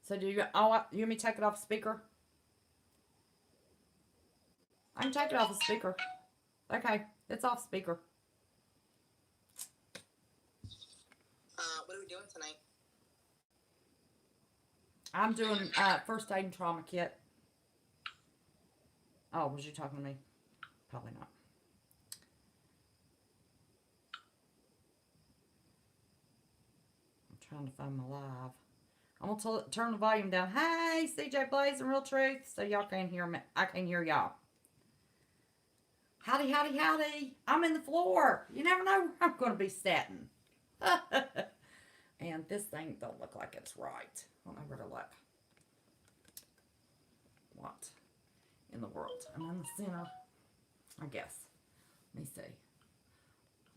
So do you? Oh, you want me to take it off speaker? I can take it off the speaker. Okay, it's off speaker. What are we doing tonight? I'm doing first aid and trauma kit. Oh, was you talking to me? Probably not. I'm trying to find my live. I'm gonna turn the volume down. Hey, CJ Blaze and Real Truth, so y'all can't hear me. I can hear y'all. Howdy, howdy, howdy. I'm in the floor. You never know where I'm going to be sitting. And this thing don't look like it's right. I don't know where to look. What in the world? I'm in the center, I guess. Let me see.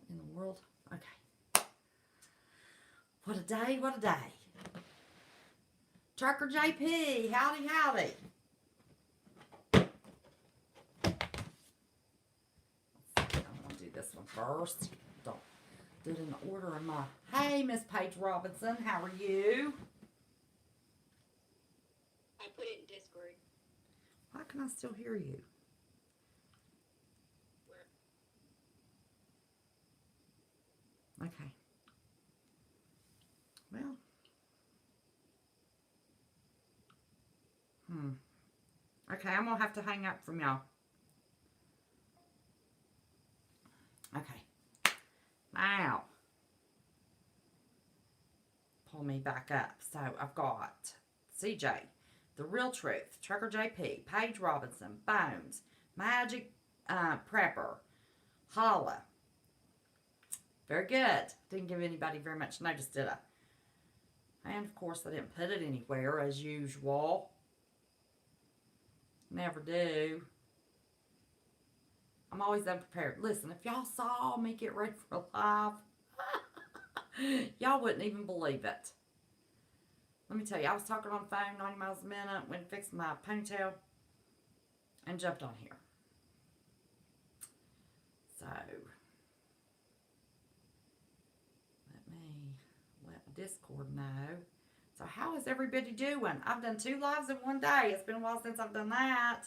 What in the world? Okay. What a day, what a day. Trucker JP, howdy, howdy. I'm going to do this one first. Don't do it in the order of my... Hey, Miss Paige Robinson, how are you? I put it in Discord. Why can I still hear you? Where? Okay. Well. Okay, I'm going to have to hang up from y'all. Okay. Now. Pull me back up. So, I've got CJ, The Real Truth, Trucker JP, Paige Robinson, Bones, Magic Prepper, Holla. Very good. Didn't give anybody very much notice, did I? And, of course, I didn't put it anywhere, as usual. Never do. I'm always unprepared. Listen, if y'all saw me get ready for a live, y'all wouldn't even believe it. Let me tell you, I was talking on the phone 90 miles a minute, went and fixed my ponytail, and jumped on here. So, let my Discord know. So how is everybody doing? I've done 2 lives in one day. It's been a while since I've done that.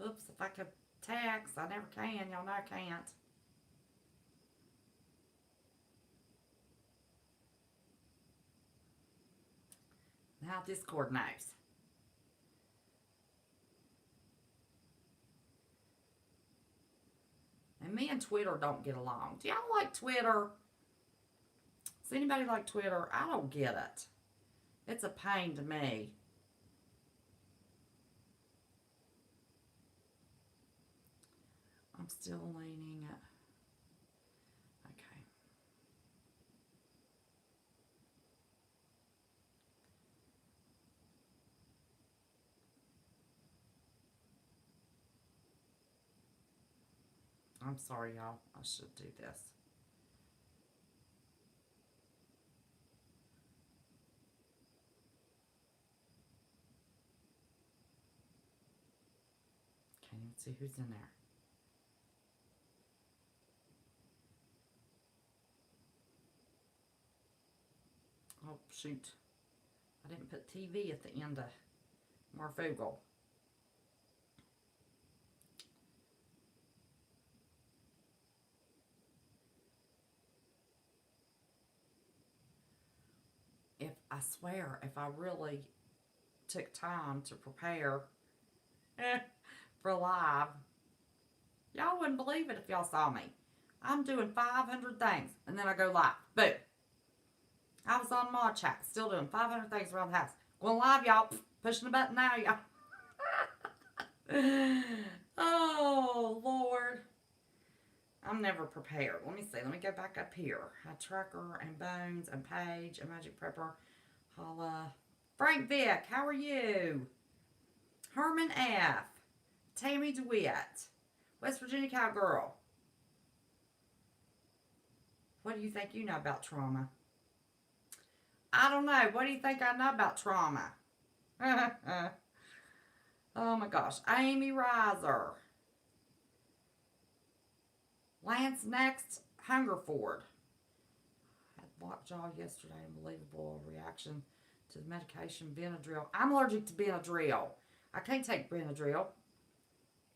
Oops, if I could text, I never can. Y'all know I can't. Now Discord knows. And me and Twitter don't get along. Do y'all like Twitter? Does anybody like Twitter? I don't get it. It's a pain to me. I'm still leaning. Okay. I'm sorry, y'all. I should do this. Can't even see who's in there. Oh, shoot. I didn't put TV at the end of Marfogle. I swear, if I really took time to prepare for live, y'all wouldn't believe it if y'all saw me. I'm doing 500 things, and then I go live. Boom. I was on Porch Chat, still doing 500 things around the house. Going live, y'all. Pushing the button now, y'all. Oh, Lord. I'm never prepared. Let me see. Let me go back up here. Trucker and Bones and Paige and Magic Prepper. Holla. Frank Vick, how are you? Herman F. Tammy DeWitt. West Virginia Cowgirl. What do you think you know about trauma? I don't know. What do you think I know about trauma? Oh my gosh. Amy Reiser. Lance Next Hungerford. I had blocked talked to y'all yesterday. Unbelievable reaction to the medication Benadryl. I'm allergic to Benadryl. I can't take Benadryl.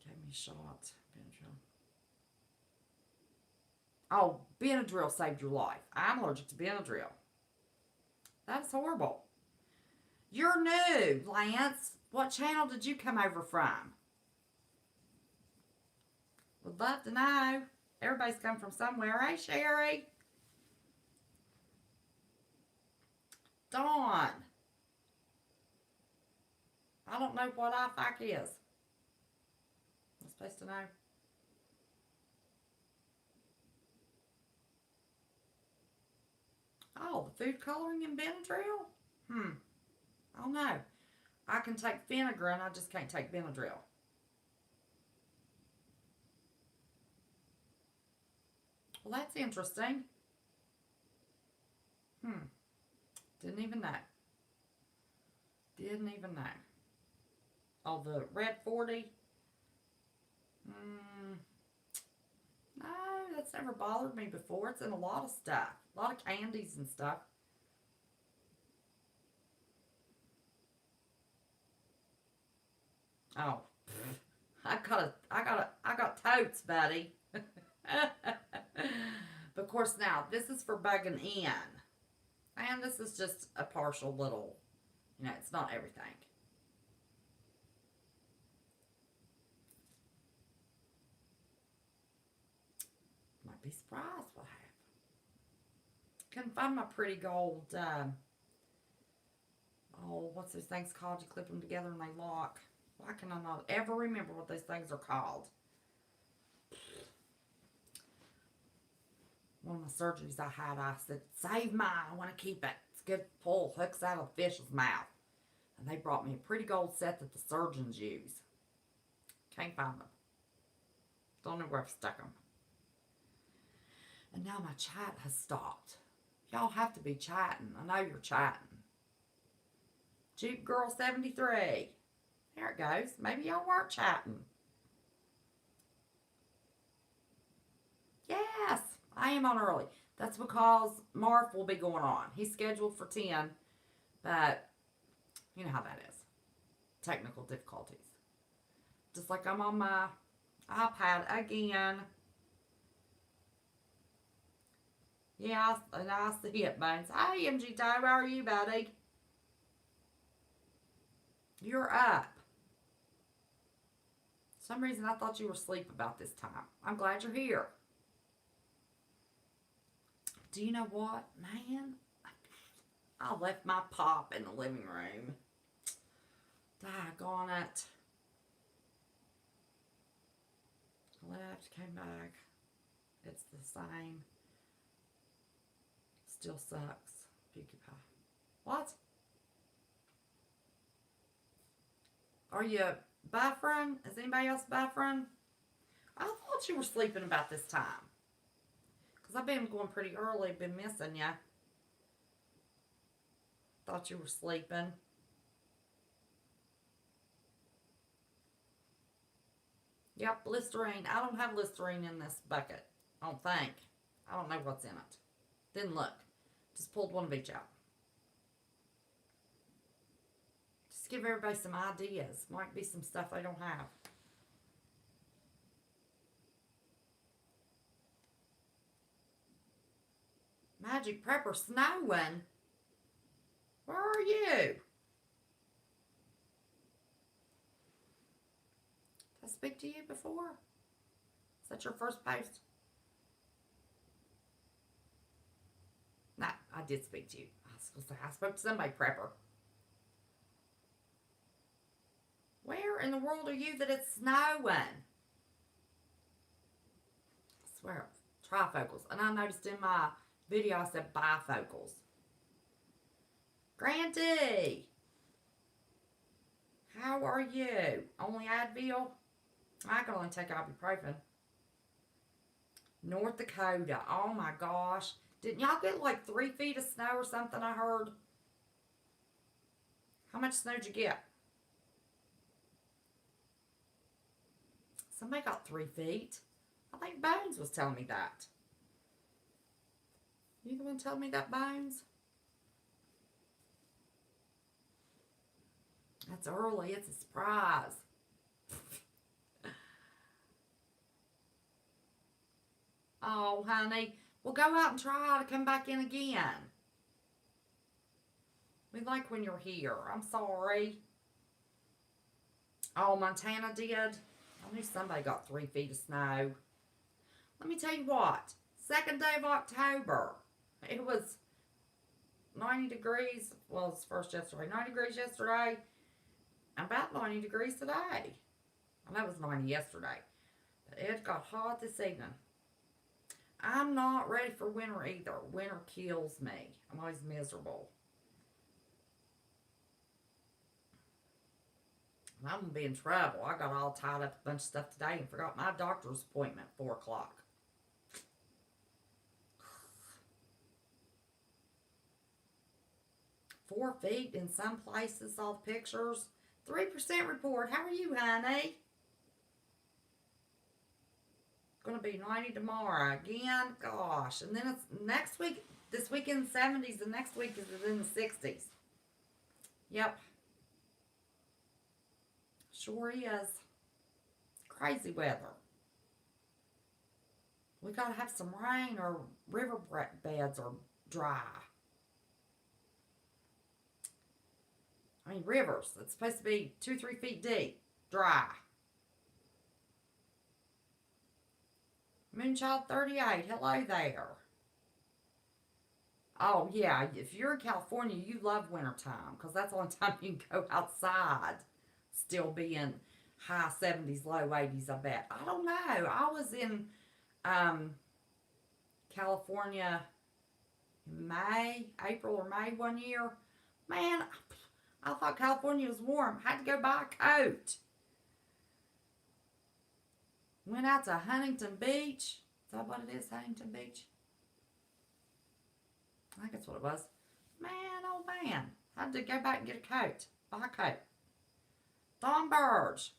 Gave me a shot. Benadryl. Oh, Benadryl saved your life. I'm allergic to Benadryl. That's horrible. You're new, Lance. What channel did you come over from? Would love to know. Everybody's come from somewhere. Hey, Sherry. Dawn. I don't know what IFAC is. I'm supposed to know. Oh, the food coloring in Benadryl? I don't know. I can take vinegar and I just can't take Benadryl. Well, that's interesting. Didn't even know. Didn't even know. Oh, the red 40? No, that's never bothered me before. It's in a lot of stuff. A lot of candies and stuff. Oh, I got totes, buddy. But of course now, this is for bugging in. And this is just a partial little, it's not everything. Might be surprised what I have. Couldn't find my pretty gold, what's those things called? You clip them together and they lock. Why can I not ever remember what those things are called? One of my surgeries I had, I said, save mine, I want to keep it. It's good to pull hooks out of the fish's mouth. And they brought me a pretty gold set that the surgeons use. Can't find them. Don't know where I've stuck them. And now my chat has stopped. Y'all have to be chatting. I know you're chatting. Jeep Girl 73. There it goes. Maybe y'all weren't chatting. Yes, I am on early. That's because Marv will be going on. He's scheduled for 10, but you know how that is. Technical difficulties. Just like I'm on my iPad again. Yeah, and I see it, Bones. Hey, MG Toe, how are you, buddy? You're up. For some reason I thought you were asleep about this time. I'm glad you're here. Do you know what, man? I left my pop in the living room. Doggone it. Left, came back. It's the same. Still sucks. Pinkie Pie. What? Are you buffering? Is anybody else buffering? I thought you were sleeping about this time. Because I've been going pretty early. Been missing you. Thought you were sleeping. Yep, Listerine. I don't have Listerine in this bucket. I don't think. I don't know what's in it. Didn't look. Just pulled one of each out. Just give everybody some ideas. Might be some stuff they don't have. Magic Prepper snowing. Where are you? Did I speak to you before? Is that your first post? No, I did speak to you. I was going to say, I spoke to somebody, Prepper. Where in the world are you that it's snowing? I swear, trifocals. And I noticed in my video I said bifocals. Granty! How are you? Only Advil? I can only take ibuprofen. North Dakota. Oh my gosh. Didn't y'all get like 3 feet of snow or something I heard? How much snow did you get? Somebody got 3 feet. I think Bones was telling me that. You the one told me that, Bones? That's early. It's a surprise. Oh, honey. Well, go out and try to come back in again. We like when you're here. I'm sorry. Oh, Montana did. I knew somebody got 3 feet of snow. Let me tell you what. Second day of October. It was 90 degrees. Well, it's first yesterday. 90 degrees yesterday. About 90 degrees today. And that was 90 yesterday. But it got hot this evening. I'm not ready for winter either. Winter kills me. I'm always miserable. And I'm going to be in trouble. I got all tied up a bunch of stuff today and forgot my doctor's appointment at 4 o'clock. 4 feet in some places, all the pictures. 3% report. How are you, honey? Gonna be 90 tomorrow again. Gosh. And then it's next week. This week in the 70s. The next week is in the 60s. Yep. Sure is. Crazy weather. We gotta have some rain or river beds are dry. I mean, rivers. It's supposed to be 2-3 feet deep. Dry. Moonchild 38. Hello there. Oh, yeah. If you're in California, you love wintertime because that's the only time you can go outside. Still being high 70s, low 80s, I bet. I don't know. I was in California in April or May one year. Man, I thought California was warm. Had to go buy a coat. Went out to Huntington Beach. Is that what it is, Huntington Beach? I think that's what it was. Man, oh man. Had to go back and get a coat. Buy a coat. Thornburge.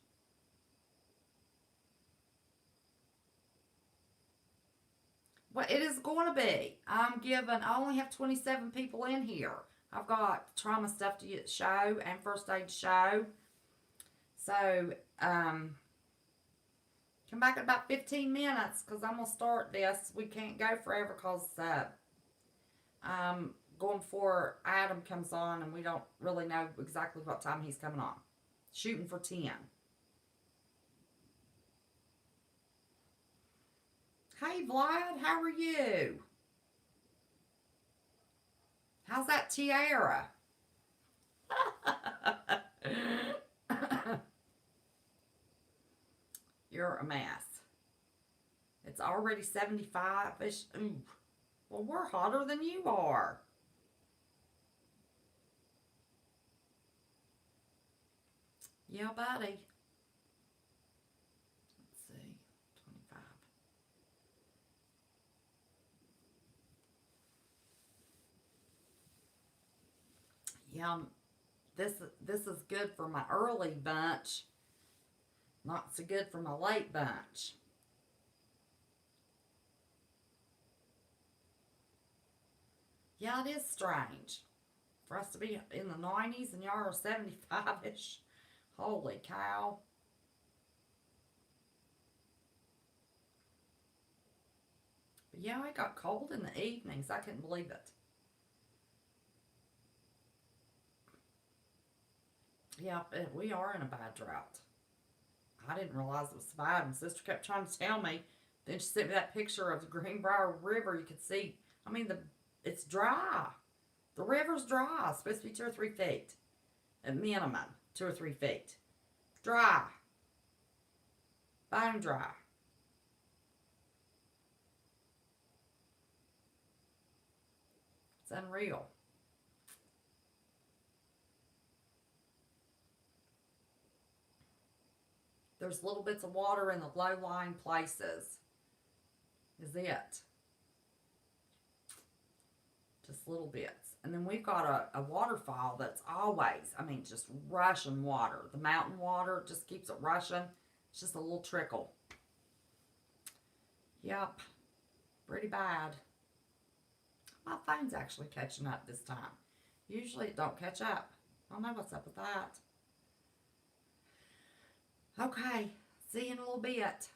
Well, it is going to be. I only have 27 people in here. I've got trauma stuff to show and first aid to show. So, come back in about 15 minutes because I'm going to start this. We can't go forever because going before Adam comes on and we don't really know exactly what time he's coming on. Shooting for 10. Hey, Vlad, how are you? How's that tiara? You're a mess. It's already 75-ish. Ooh. Well, we're hotter than you are. Yeah, buddy. Let's see. 25. Yeah, this is good for my early bunch. Not so good for my late bunch. Yeah, it is strange for us to be in the 90s and y'all are 75-ish. Holy cow. But yeah, it got cold in the evenings. I couldn't believe it. Yeah, we are in a bad drought. I didn't realize it was so bad. My sister kept trying to tell me. Then she sent me that picture of the Greenbrier River. You could see, I mean, it's dry. The river's dry. It's supposed to be 2 or 3 feet. At minimum, 2 or 3 feet. Dry. Bone dry. It's unreal. There's little bits of water in the low-lying places. Is it. Just little bits. And then we've got a waterfall that's always, I mean, just rushing water. The mountain water just keeps it rushing. It's just a little trickle. Yep. Pretty bad. My phone's actually catching up this time. Usually it don't catch up. I don't know what's up with that. Okay, see you in a little bit.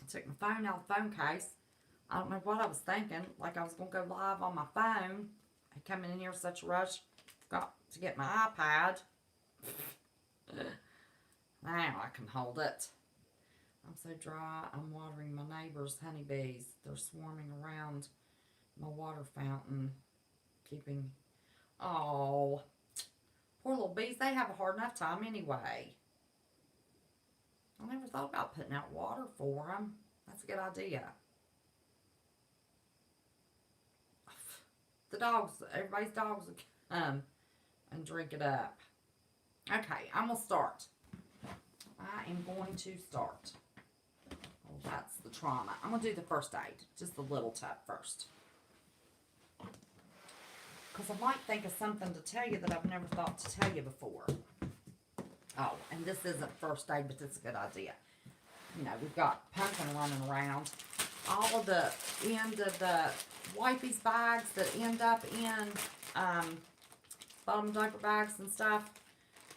I took my phone out of the phone case. I don't know what I was thinking. Like I was going to go live on my phone. I come in here such a rush. Got to get my iPad. Now I can hold it. I'm so dry. I'm watering my neighbor's honeybees. They're swarming around my water fountain. Keeping... Oh, poor little bees. They have a hard enough time anyway. I never thought about putting out water for them. That's a good idea. The dogs, everybody's dogs will come and drink it up. Okay, I'm going to start. I am going to start. Oh, that's the trauma. I'm going to do the first aid. Just the little tap first. Because I might think of something to tell you that I've never thought to tell you before. Oh, and this isn't first aid, but it's a good idea. You know, we've got Pumpkin running around. All of the end of the wipies bags that end up in bottom diaper bags and stuff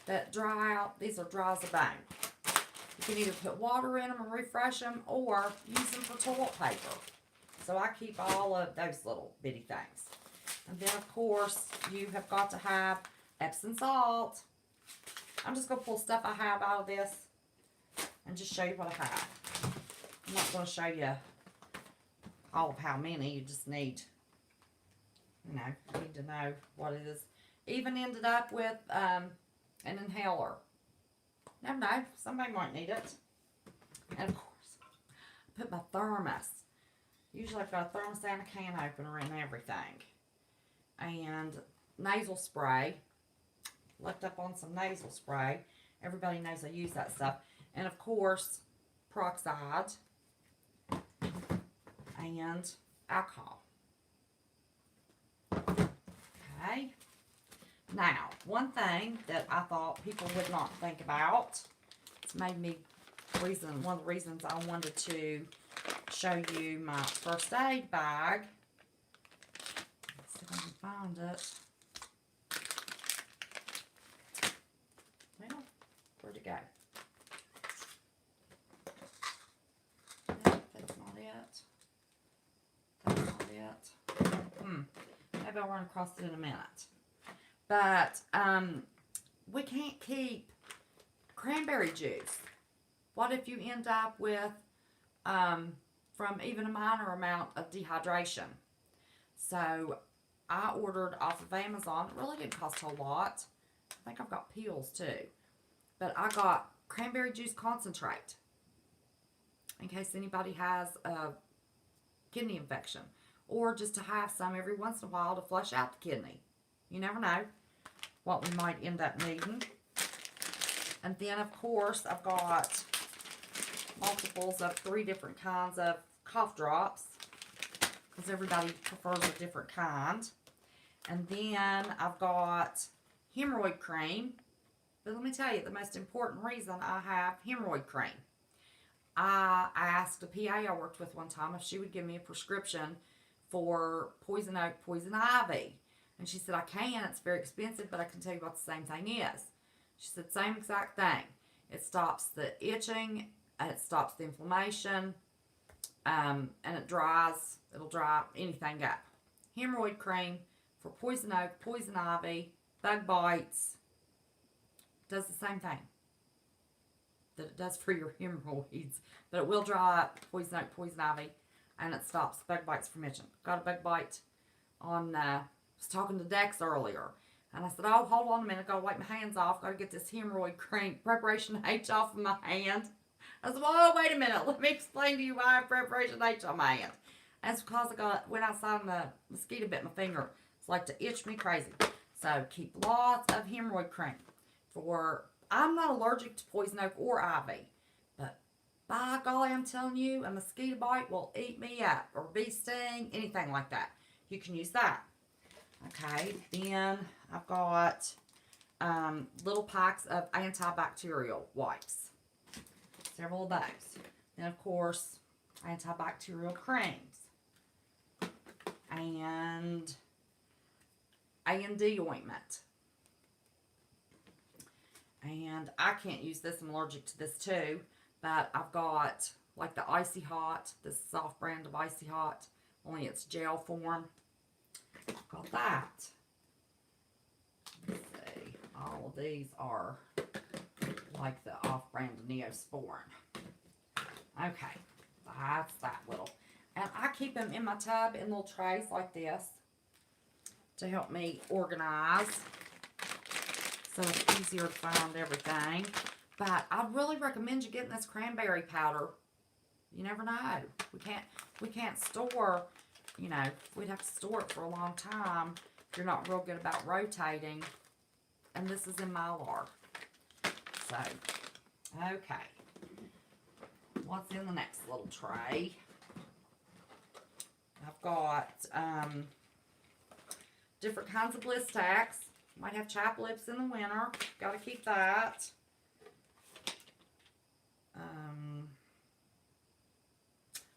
that dry out. These are dry as a bone. You can either put water in them and refresh them or use them for toilet paper. So I keep all of those little bitty things. And then, of course, you have got to have Epsom salt. I'm just going to pull stuff I have out of this and just show you what I have. I'm not going to show you all of how many. You just need, you need to know what it is. Even ended up with an inhaler. Never know. Somebody might need it. And, of course, I put my thermos. Usually I've got a thermos and a can opener and everything. And nasal spray. Left up on some nasal spray. Everybody knows I use that stuff. And of course, peroxide and alcohol. Okay. Now, one thing that I thought people would not think about, it's made me one of the reasons I wanted to show you my first aid bag. Let's see if I can find it. Well, where'd it go? No, that's not it. That's not it. Maybe I'll run across it in a minute. But, we can't keep cranberry juice. What if you end up with, from even a minor amount of dehydration? So, I ordered off of Amazon. It really didn't cost a whole lot. I think I've got pills too. But I got cranberry juice concentrate. In case anybody has a kidney infection. Or just to have some every once in a while to flush out the kidney. You never know what we might end up needing. And then, of course, I've got multiples of 3 different kinds of cough drops. Because everybody prefers a different kind. And then I've got hemorrhoid cream. But let me tell you, the most important reason I have hemorrhoid cream. I asked a PA I worked with one time if she would give me a prescription for poison oak, poison ivy. And she said, I can. It's very expensive, but I can tell you what the same thing is. She said, same exact thing. It stops the itching, and it stops the inflammation, and it'll dry anything up. Hemorrhoid cream for poison oak, poison ivy, bug bites, does the same thing that it does for your hemorrhoids. But it will dry up poison oak, poison ivy, and it stops bug bites from itching. Got a bug bite on, I was talking to Dex earlier. And I said, oh, hold on a minute. Got to wipe my hands off. Got to get this hemorrhoid cream preparation H off of my hand. I said, well, oh, wait a minute. Let me explain to you why I have preparation H on my hand. That's because went outside and the mosquito bit my finger. It's like to itch me crazy. So keep lots of hemorrhoid cream. I'm not allergic to poison oak or ivy. But by golly, I'm telling you, a mosquito bite will eat me up. Or bee sting, anything like that. You can use that. Okay, then I've got little packs of antibacterial wipes. Several of those. Then, of course, antibacterial creams, and A&D ointment. And I can't use this. I'm allergic to this too. But I've got like the Icy Hot. This is off brand of Icy Hot. Only it's gel form. I've got that. Let's see. All of these are like the off brand of Neosporin. Okay. That's that little. And I keep them in my tub in little trays like this to help me organize, so it's easier to find everything. But I really recommend you getting this cranberry powder. You never know. We can't store, you know, we'd have to store it for a long time if you're not real good about rotating. And this is in Mylar. So, okay. What's in the next little tray? I've got different kinds of bliss tacks. Might have chap lips in the winter. Got to keep that.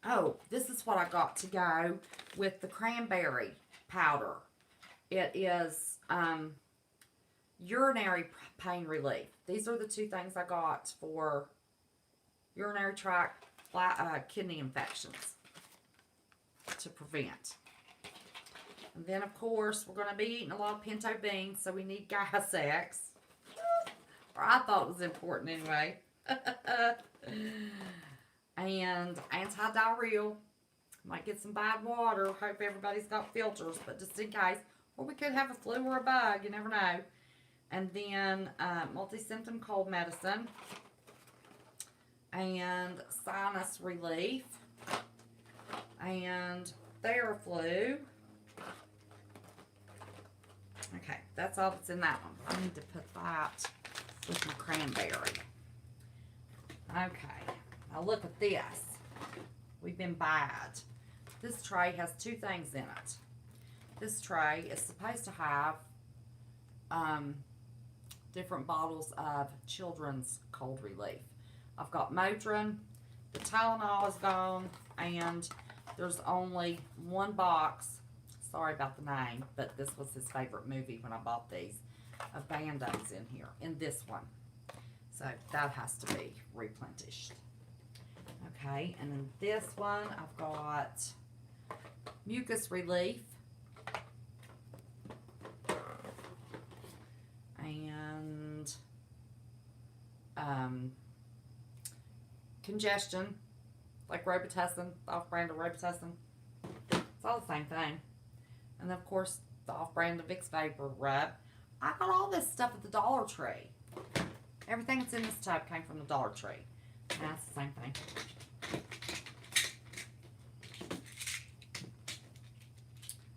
Oh, this is what I got to go with the cranberry powder. It is urinary pain relief. These are the two things I got for urinary tract kidney infections to prevent. And then, of course, we're going to be eating a lot of pinto beans, so we need Gas X. Or I thought it was important anyway. And anti-diarrheal. Might get some bad water. Hope everybody's got filters, but just in case. Or we could have a flu or a bug. You never know. And then multi-symptom cold medicine. And sinus relief. And Theraflu. Okay, that's all that's in that one. I need to put that with my cranberry. Okay, now look at this. We've been bad. This tray has two things in it. This tray is supposed to have different bottles of children's cold relief. I've got Motrin, the Tylenol is gone, and there's only one box. Sorry about the name, but this was his favorite movie when I bought these, of Band-Aids in here, in this one. So that has to be replenished. Okay, and in this one, I've got mucus relief. And congestion, like Robitussin, off-brand of Robitussin. It's all the same thing. And then, of course, the off-brand of Vicks Vapor Rub. I got all this stuff at the Dollar Tree. Everything that's in this tub came from the Dollar Tree. And that's the same thing.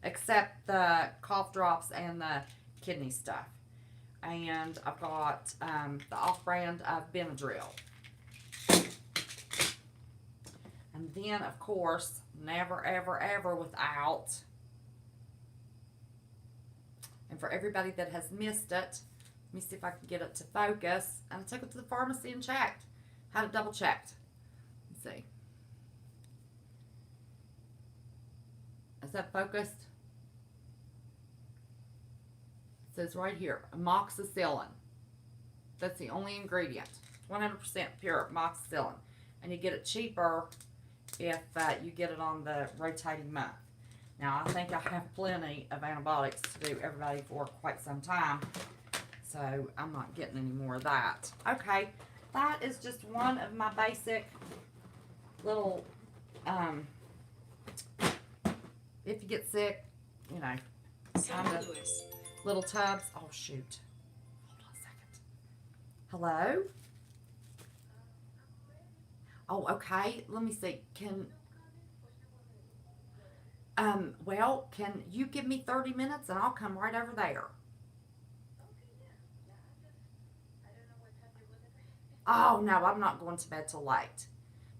Except the cough drops and the kidney stuff. And I've got the off-brand of Benadryl. And then, of course, never, ever, ever without. And for everybody that has missed it, let me see if I can get it to focus. And I took it to the pharmacy and checked. Had it double checked. Let's see. Is that focused? It says right here, amoxicillin. That's the only ingredient. 100% pure amoxicillin. And you get it cheaper if you get it on the rotating month. Now, I think I have plenty of antibiotics to do everybody for quite some time. So, I'm not getting any more of that. Okay, that is just one of my basic little, if you get sick, you know, kind of little tubs. Oh, shoot. Hold on a second. Hello? Oh, okay. Let me see. Well, can you give me 30 minutes and I'll come right over there? Oh, no, I'm not going to bed till late.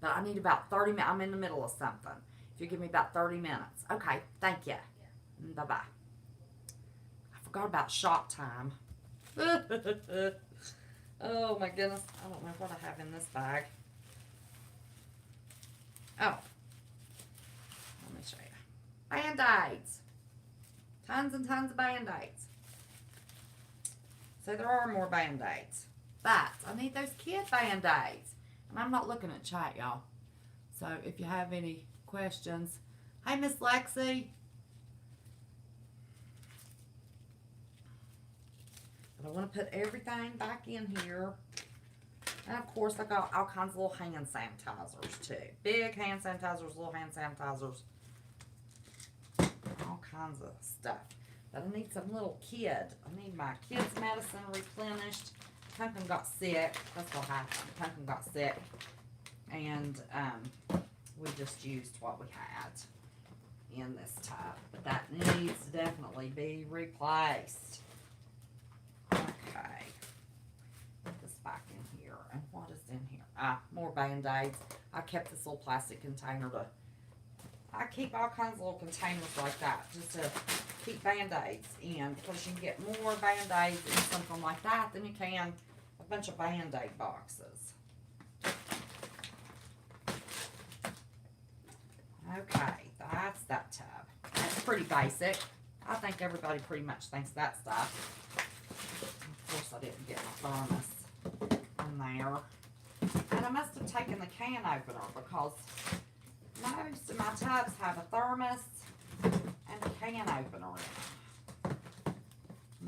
But I need about 30 minutes. I'm in the middle of something. If you give me about 30 minutes. Okay, thank you. Bye-bye. I forgot about shop time. Oh, my goodness. I don't know what I have in this bag. Oh, Band-Aids. Tons and tons of Band-Aids. So there are more Band-Aids. But I need those kid Band-Aids. And I'm not looking at chat, y'all. So if you have any questions. Hey, Miss Lexi. But I want to put everything back in here. And of course, I got all kinds of little hand sanitizers too. Big hand sanitizers, little hand sanitizers. All kinds of stuff. But I need some little kid. I need my kids' medicine replenished. Pumpkin got sick. That's what happened. Pumpkin got sick. And we just used what we had in this tub. But that needs to definitely be replaced. Okay. Put this back in here. And what is in here? More Band-Aids. I kept this little plastic container to... I keep all kinds of little containers like that just to keep Band-Aids in, because you can get more Band-Aids in something like that than you can a bunch of Band-Aid boxes. Okay, that's that tub. That's pretty basic. I think everybody pretty much thinks that stuff. Of course, I didn't get my thermos in there. And I must have taken the can opener, because most of my tubs have a thermos and a can opener in them,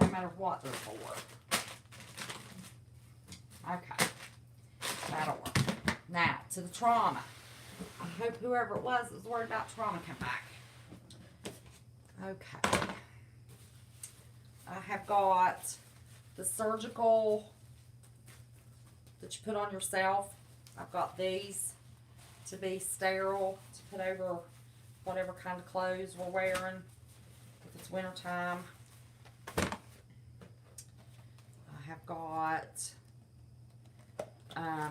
no matter what they're for. Okay, that'll work. Now, to the trauma. I hope whoever it was worried about trauma come back. Okay. I have got the surgical that you put on yourself. I've got these to be sterile, to put over whatever kind of clothes we're wearing if it's winter time. I have got oh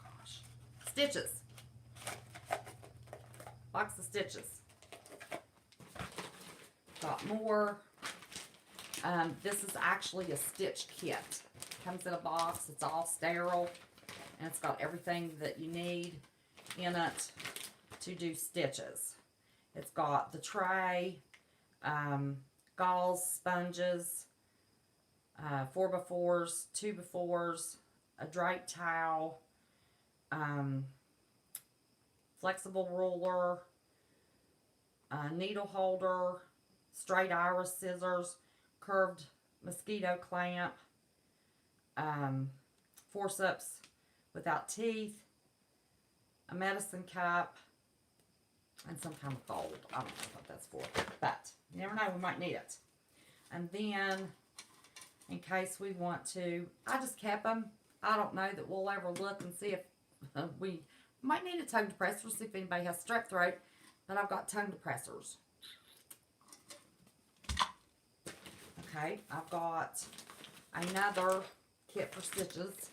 gosh, stitches. Box of stitches. Got more. This is actually a stitch kit. Comes in a box. It's all sterile. And it's got everything that you need in it to do stitches. It's got the tray, gauze, sponges, 4x4s, 2x4s, a draped towel, flexible ruler, a needle holder, straight iris scissors, curved mosquito clamp, forceps without teeth, a medicine cup, and some kind of fold. I don't know what that's for, but you never know, we might need it. And then, in case we want to, I just kept them. I don't know that we'll ever look and see if we might need a tongue depressor, see if anybody has strep throat, but I've got tongue depressors. Okay, I've got another kit for stitches.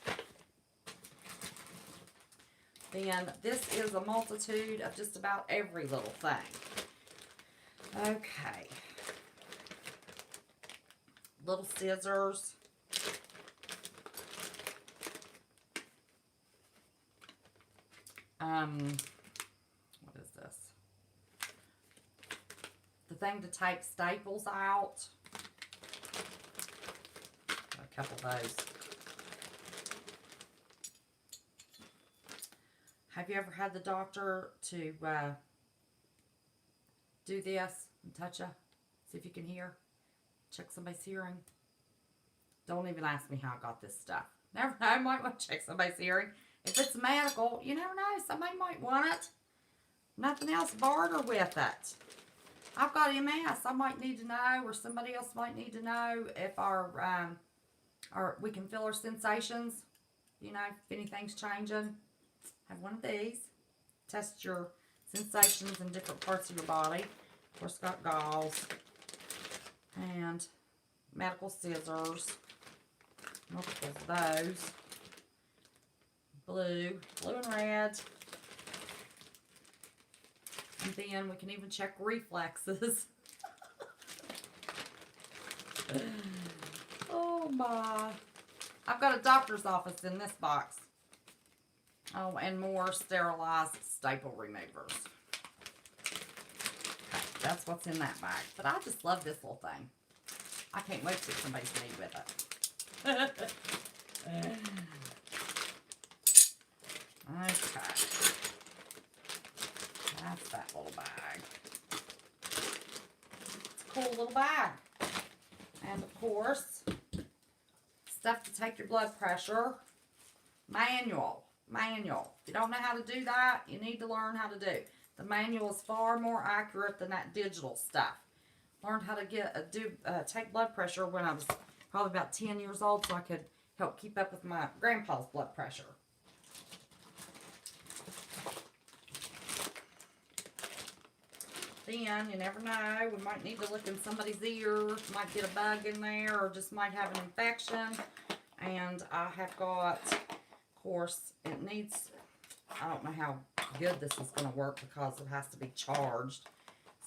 Then this is a multitude of just about every little thing. Okay. Little scissors. What is this? The thing to take staples out. A couple of those. Have you ever had the doctor to do this and touch you? See if you can hear? Check somebody's hearing. Don't even ask me how I got this stuff. Never know, I might want to check somebody's hearing. If it's medical, you never know. Somebody might want it. Nothing else, barter with it. I've got MS. I might need to know, or somebody else might need to know if we can feel our sensations. You know, if anything's changing. Have one of these. Test your sensations in different parts of your body. Of course, got gauze. And medical scissors. Multiples of those. Blue and red. And then we can even check reflexes. Oh my. I've got a doctor's office in this box. Oh, and more sterilized staple removers. Okay, that's what's in that bag. But I just love this little thing. I can't wait to get somebody's made with it. Okay. That's that little bag. It's a cool little bag. And of course, stuff to take your blood pressure. Manual. If you don't know how to do that, you need to learn how to do. The manual is far more accurate than that digital stuff. Learned how to take blood pressure when I was probably about 10 years old, so I could help keep up with my grandpa's blood pressure. Then, you never know, we might need to look in somebody's ear, might get a bug in there, or just might have an infection. And I have got, of course, it needs, I don't know how good this is going to work because it has to be charged.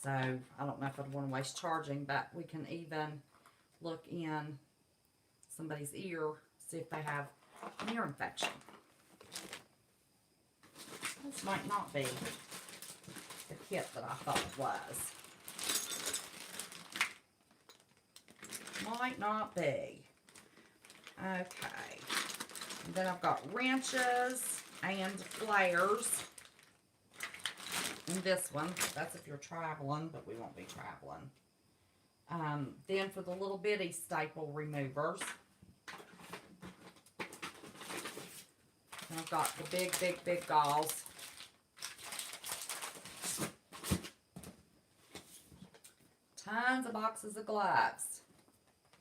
So, I don't know if I'd want to waste charging, but we can even look in somebody's ear, see if they have an ear infection. This might not be the kit that I thought it was. Might not be. Okay. And then I've got wrenches and flares. In this one, that's if you're traveling, but we won't be traveling. Then for the little bitty staple removers, I've got the big gauze. Tons of boxes of gloves.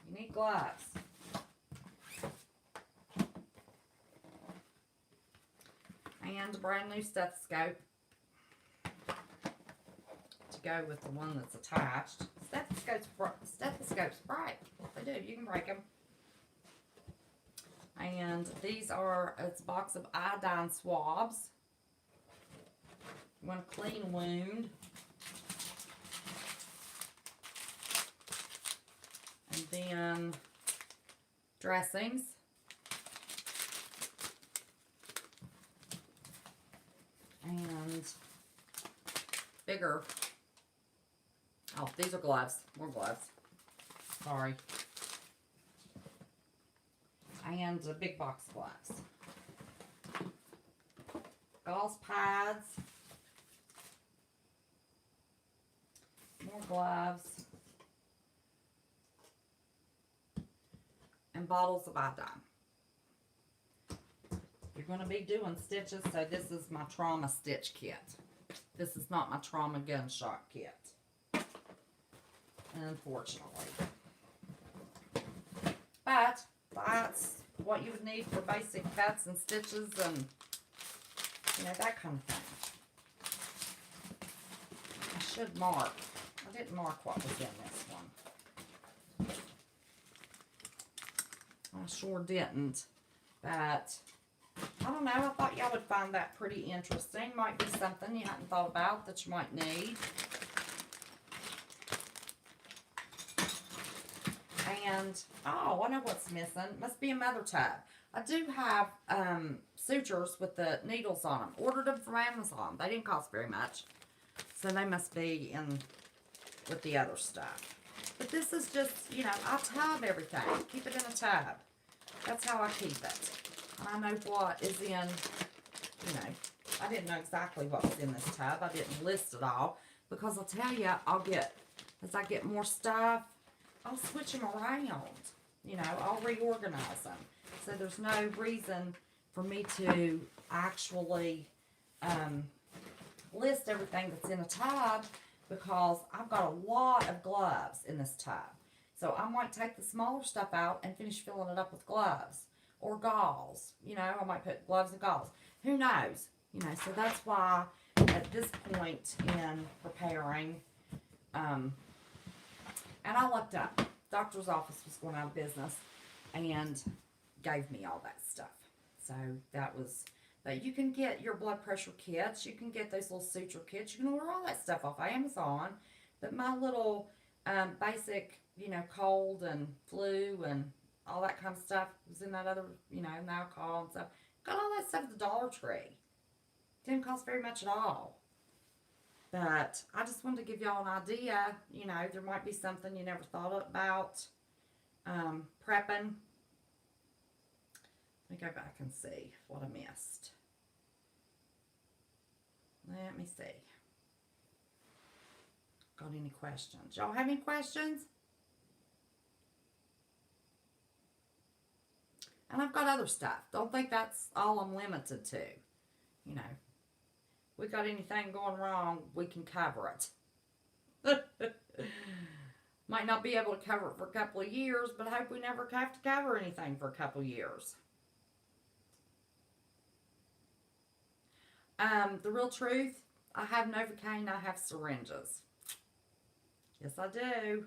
You need gloves. And a brand new stethoscope to go with the one that's attached. Stethoscopes break. They do. You can break them. And these are, it's a box of iodine swabs. You want to clean a wound. And then dressings. And bigger. Oh, these are gloves. More gloves. Sorry. And a big box of gloves. Gauze pads. More gloves. And bottles of iodine. You're going to be doing stitches, so this is my trauma stitch kit. This is not my trauma gunshot kit. Unfortunately. But that's what you would need for basic cuts and stitches and, you know, that kind of thing. I should mark. I didn't mark what was in this one. I sure didn't. But I don't know. I thought y'all would find that pretty interesting. Might be something you hadn't thought about that you might need. And, oh, I know what's missing. Must be a mother tub. I do have sutures with the needles on them. Ordered them from Amazon. They didn't cost very much. So they must be in with the other stuff. But this is just, you know, I tub everything. Keep it in a tub. That's how I keep it. I know what is in, you know, I didn't know exactly what was in this tub. I didn't list it all. Because I'll tell you, as I get more stuff, I'll switch them around. You know, I'll reorganize them. So there's no reason for me to actually list everything that's in a tub because I've got a lot of gloves in this tub. So I might take the smaller stuff out and finish filling it up with gloves or gauze. You know, I might put gloves and gauze. Who knows? You know, so that's why at this point in preparing, and I looked up. Doctor's office was going out of business and gave me all that stuff. So that was, but you can get your blood pressure kits. You can get those little suture kits. You can order all that stuff off Amazon. But my little basic, you know, cold and flu and all that kind of stuff was in that other, you know, in the alcohol and stuff. Got all that stuff at the Dollar Tree. Didn't cost very much at all. But I just wanted to give y'all an idea. You know, there might be something you never thought about. Prepping. Let me go back and see what I missed. Let me see. Got any questions? Y'all have any questions? And I've got other stuff. Don't think that's all I'm limited to. You know, we got anything going wrong, we can cover it. Might not be able to cover it for a couple of years, but I hope we never have to cover anything for a couple of years. The real truth, I have Novocaine, I have syringes. Yes, I do.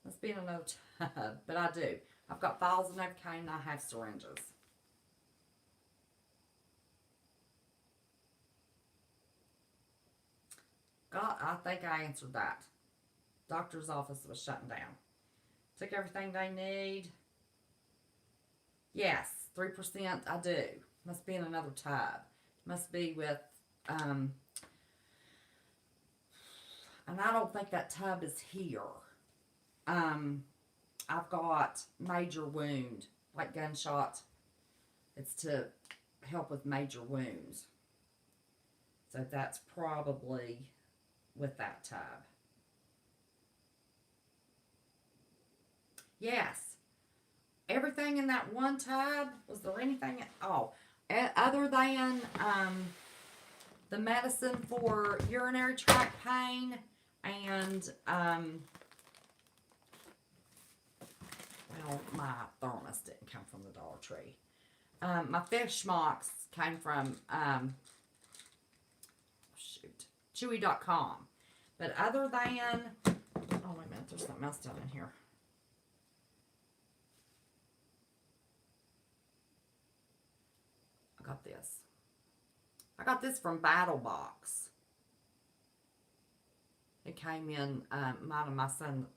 Let's be in another tub, but I do. I've got vials of Novocaine, I have syringes. God, I think I answered that. Doctor's office was shutting down. Took everything they need. Yes, 3% I do. Must be in another tub. Must be with, and I don't think that tub is here. I've got major wound, like gunshot. It's to help with major wounds. So that's probably with that tub. Yes. Everything in that one tub, was there anything at all? Other than the medicine for urinary tract pain and, well, my thermos didn't come from the Dollar Tree. My fish smocks came from, Chewy.com. But other than, oh wait a minute, there's something else down in here. I got this. I got this from Battle Box. It came in mine and my son's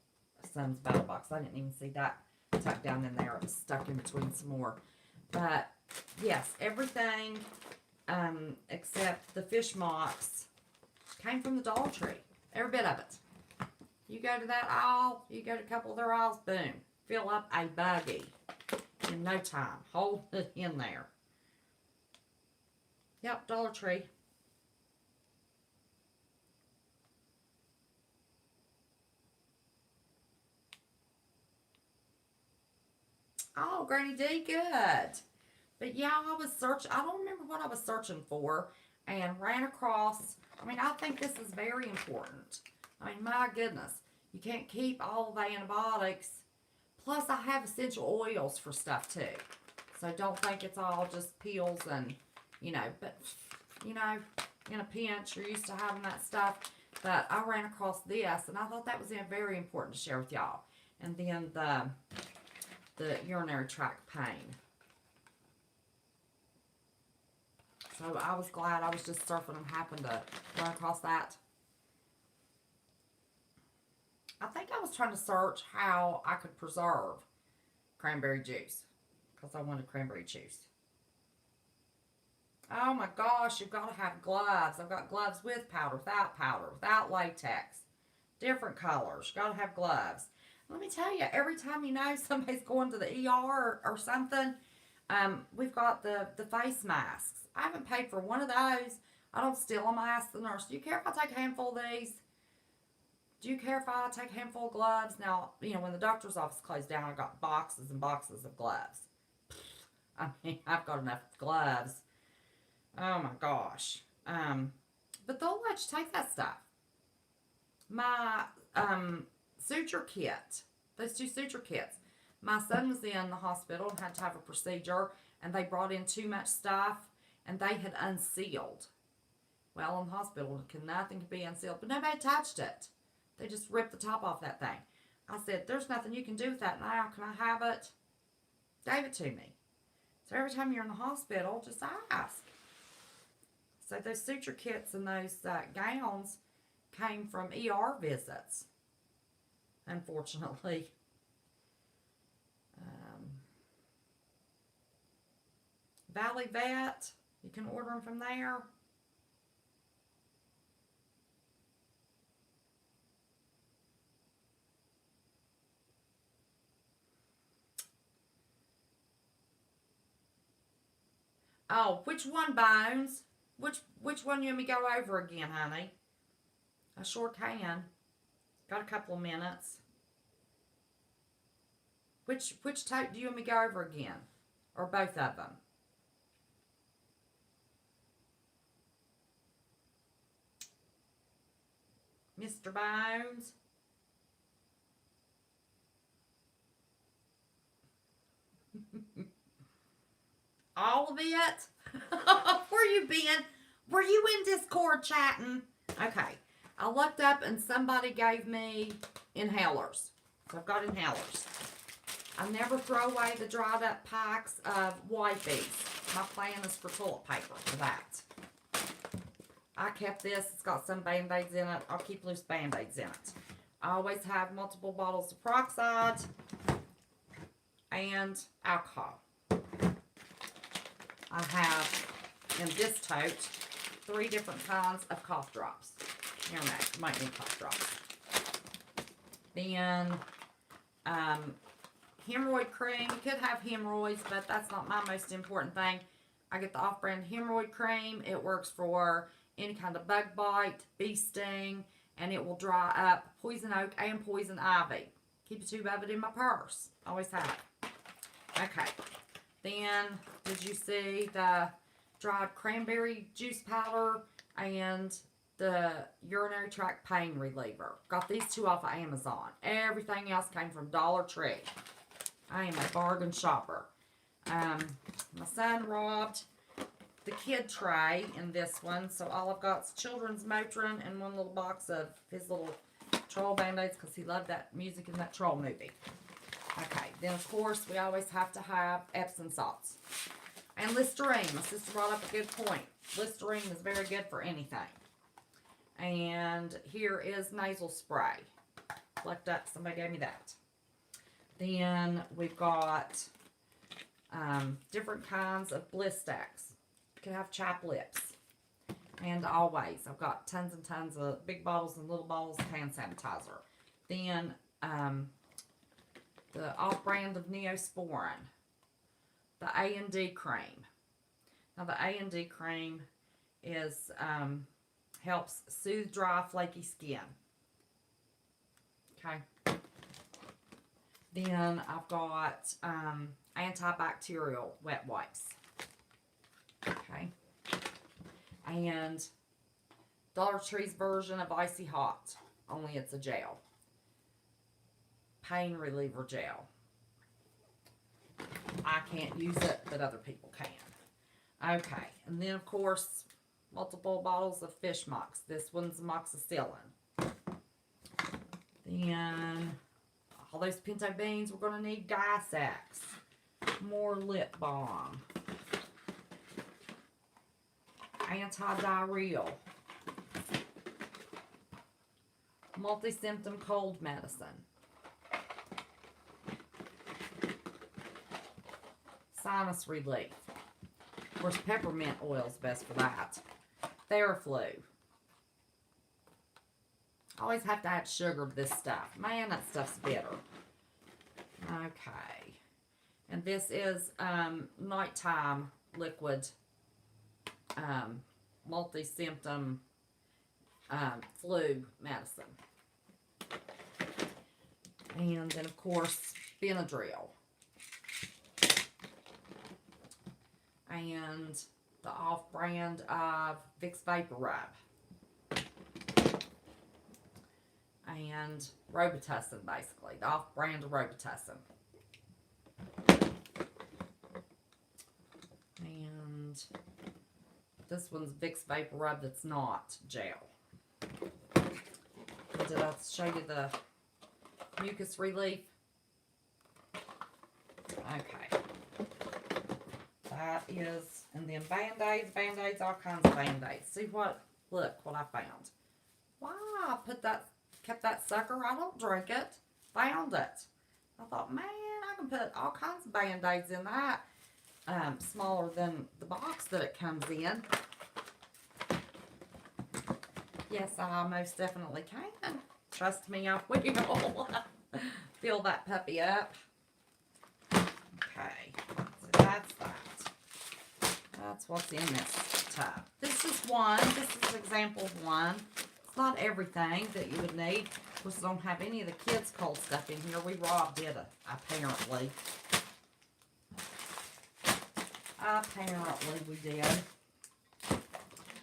Battle Box. I didn't even see that tucked down in there. It was stuck in between some more. But yes, everything except the fish mocks came from the Dollar Tree. Every bit of it. You go to that aisle, you go to a couple of their aisles, boom. Fill up a buggy in no time. Hold it in there. Yep, Dollar Tree. Oh, Granny D, good. But yeah, I was searching. I don't remember what I was searching for and ran across. I mean, I think this is very important. I mean, my goodness. You can't keep all the antibiotics. Plus, I have essential oils for stuff too. So don't think it's all just pills and, you know, but, you know, in a pinch, you're used to having that stuff. But I ran across this, and I thought that was very important to share with y'all. And then the urinary tract pain. So I was glad I was just surfing and happened to run across that. I think I was trying to search how I could preserve cranberry juice. Because I wanted cranberry juice. Oh my gosh, you've got to have gloves. I've got gloves with powder, without latex. Different colors. You've got to have gloves. Let me tell you, every time you know somebody's going to the ER or something, we've got the face masks. I haven't paid for one of those. I don't steal them. I ask the nurse, do you care if I take a handful of these? Do you care if I take a handful of gloves? Now, you know, when the doctor's office closed down, I got boxes and boxes of gloves. I mean, I've got enough gloves. Oh my gosh. But they'll let you take that stuff. My suture kit. Those 2 suture kits. My son was in the hospital and had to have a procedure, and they brought in too much stuff, and they had unsealed. Well, in the hospital, nothing could be unsealed, but nobody touched it. They just ripped the top off that thing. I said, there's nothing you can do with that now. Can I have it? Gave it to me. So every time you're in the hospital, just ask. So those suture kits and those gowns came from ER visits. Unfortunately. Valley Vet. You can order them from there. Oh, which one, Bones? Which one you want me to go over again, honey? I sure can. Got a couple of minutes. Which tape do you want me to go over again? Or both of them? Mr. Bones? All of it? Where you been? Were you in Discord chatting? Okay. I looked up and somebody gave me inhalers. So I've got inhalers. I never throw away the dried up packs of wipes. My plan is for toilet paper for that. I kept this. It's got some Band-Aids in it. I'll keep loose Band-Aids in it. I always have multiple bottles of peroxide and alcohol. I have in this tote 3 different kinds of cough drops. Here, next, might need cough drops. Then, hemorrhoid cream. You could have hemorrhoids, but that's not my most important thing. I get the off-brand hemorrhoid cream. It works for any kind of bug bite, bee sting, and it will dry up poison oak and poison ivy. Keep a tube of it in my purse. Always have. Okay. Then, did you see the dried cranberry juice powder and the urinary tract pain reliever? Got these 2 off of Amazon. Everything else came from Dollar Tree. I am a bargain shopper. My son robbed the kid tray in this one, so all I've got is children's Motrin and 1 little box of his little troll Band-Aids because he loved that music in that troll movie. Okay, then of course we always have to have Epsom salts. And Listerine. My sister brought up a good point. Listerine is very good for anything. And here is nasal spray. Looked up, somebody gave me that. Then we've got different kinds of bliss stacks. You can have chapped lips. And always, I've got tons and tons of big bottles and little bottles of hand sanitizer. Then the off-brand of Neosporin. The A&D cream. Now the A&D cream is helps soothe dry, flaky skin. Okay. Then I've got antibacterial wet wipes. Okay. And Dollar Tree's version of Icy Hot. Only it's a gel. Pain reliever gel. I can't use it, but other people can. Okay. And then, of course, multiple bottles of fish mux. This one's amoxicillin. Then, all those pinto beans, we're going to need Diasex. More lip balm. Antidiarrheal. Multi-symptom cold medicine. Sinus relief. Of course, peppermint oil is best for that. Theraflu. Always have to add sugar to this stuff. Man, that stuff's bitter. Okay. And this is nighttime liquid multi-symptom flu medicine. And then, of course, Benadryl. And the off-brand of Vicks Vapor Rub. And Robitussin, basically. The off-brand of Robitussin. And this one's Vicks Vapor Rub that's not gel. Did I show you the mucus relief? Okay. That is, and then Band-Aids, all kinds of Band-Aids. See what, look what I found. Wow, I kept that sucker. I don't drink it. Found it. I thought, man, I can put all kinds of Band-Aids in that. smaller than the box that it comes in. Yes, I most definitely can. Trust me, I will. Fill that puppy up. Okay, so that's that. That's what's in this tub. This is one. This is an example of one. It's not everything that you would need. Of course, I don't have any of the kids' cold stuff in here. We robbed it, apparently. Apparently we did.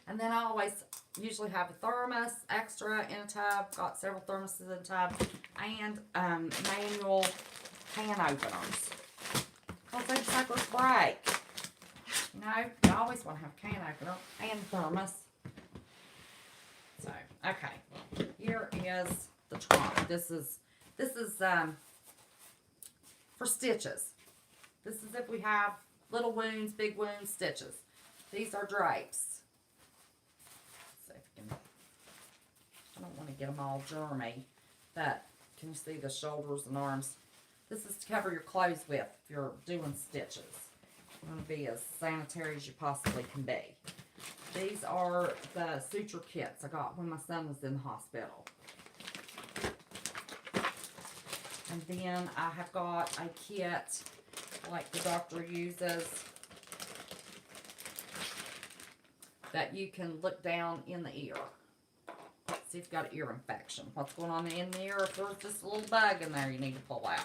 And then I always usually have a thermos extra in a tub. Got several thermoses in a tub. And manual can openers. Because those suckers break. You know, you always want to have a can opener and thermos. So, okay. Here is the trunk. This is for stitches. This is if we have little wounds, big wounds, stitches. These are drapes. Let's see if I can. I don't want to get them all germy, but can you see the shoulders and arms? This is to cover your clothes with if you're doing stitches. You want to be as sanitary as you possibly can be. These are the suture kits I got when my son was in the hospital. And then I have got a kit like the doctor uses that you can look down in the ear. See if you've got an ear infection. What's going on in the ear? If there's just a little bug in there you need to pull out.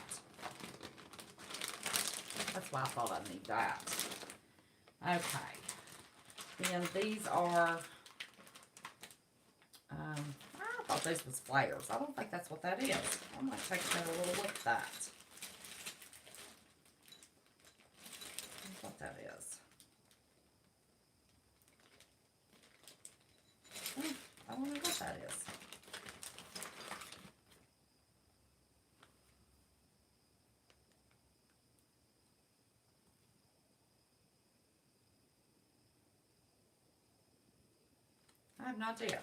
That's why I thought I'd need that. Okay. Then these are, I thought those was flares. I don't think that's what that is. I might take a little look at that. What that is. I don't know what that is. I have no idea.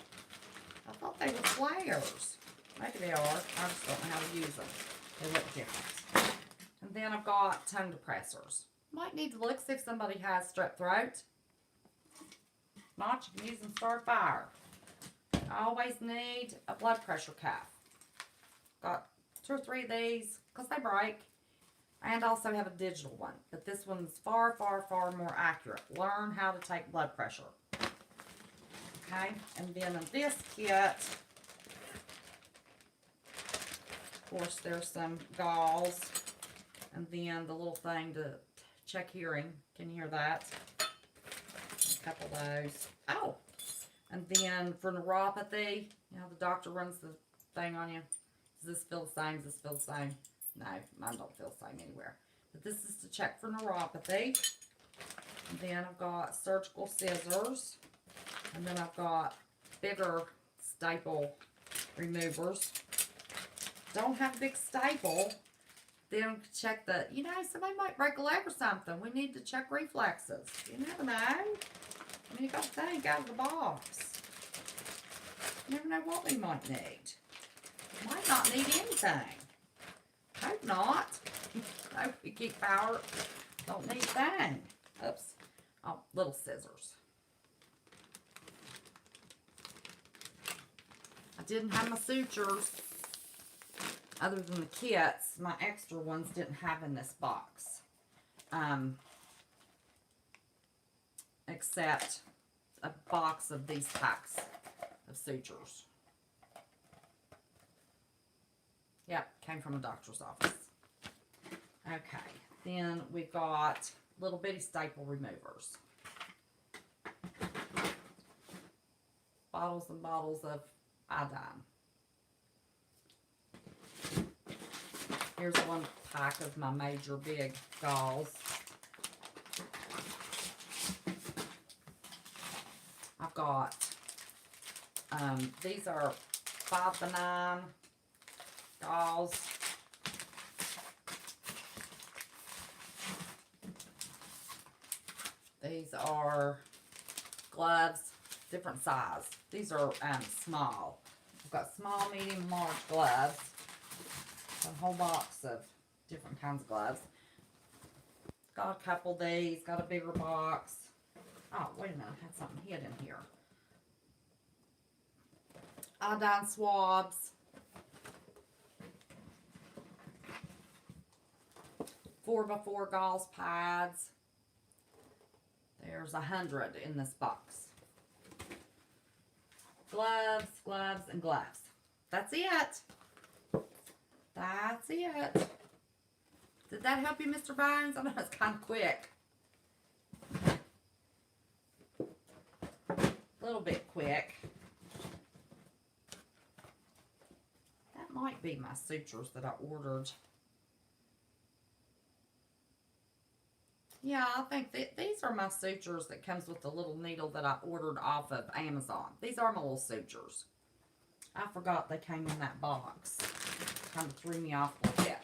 I thought they were flares. Maybe they are. I just don't know how to use them. They look different. And then I've got tongue depressors. Might need to look, see if somebody has strep throat. If not, you can use them to start a fire. I always need a blood pressure cuff. Got 2 or 3 of these, because they break. And also have a digital one. But this one's far, far, far more accurate. Learn how to take blood pressure. Okay, and then in this kit, of course, there's some gauze. And then the little thing to check hearing. Can you hear that? A couple of those. Oh! And then for neuropathy, you know, the doctor runs the thing on you. Does this feel the same? Does this feel the same? No, mine don't feel the same anywhere. But this is to check for neuropathy. And then I've got surgical scissors. And then I've got bigger staple removers. Don't have a big staple. Then check the, you know, somebody might break a leg or something. We need to check reflexes. You never know. I mean, you got to think out of the box. You never know what we might need. Might not need anything. Hope not. Hope we keep power. Don't need a thing. Oops. Oh, little scissors. I didn't have my sutures. Other than the kits, my extra ones didn't have in this box. Except a box of these packs of sutures. Yep, came from a doctor's office. Okay, then we've got little bitty staple removers. Bottles and bottles of iodine. Here's one pack of my major big gauze. I've got, these are 5 by 9 gauze. These are gloves, different size. These are small. I've got small, medium, large gloves. A whole box of different kinds of gloves. Got a couple of these. Got a bigger box. Oh, wait a minute. I had something hidden here. Iodine swabs. 4x4 gauze pads. There's 100 in this box. Gloves, gloves, and gloves. That's it. That's it. Did that help you, Mr. Bones? I know it's kind of quick. A little bit quick. That might be my sutures that I ordered. Yeah, I think these are my sutures that comes with the little needle that I ordered off of Amazon. These are my little sutures. I forgot they came in that box. Kind of threw me off a little bit.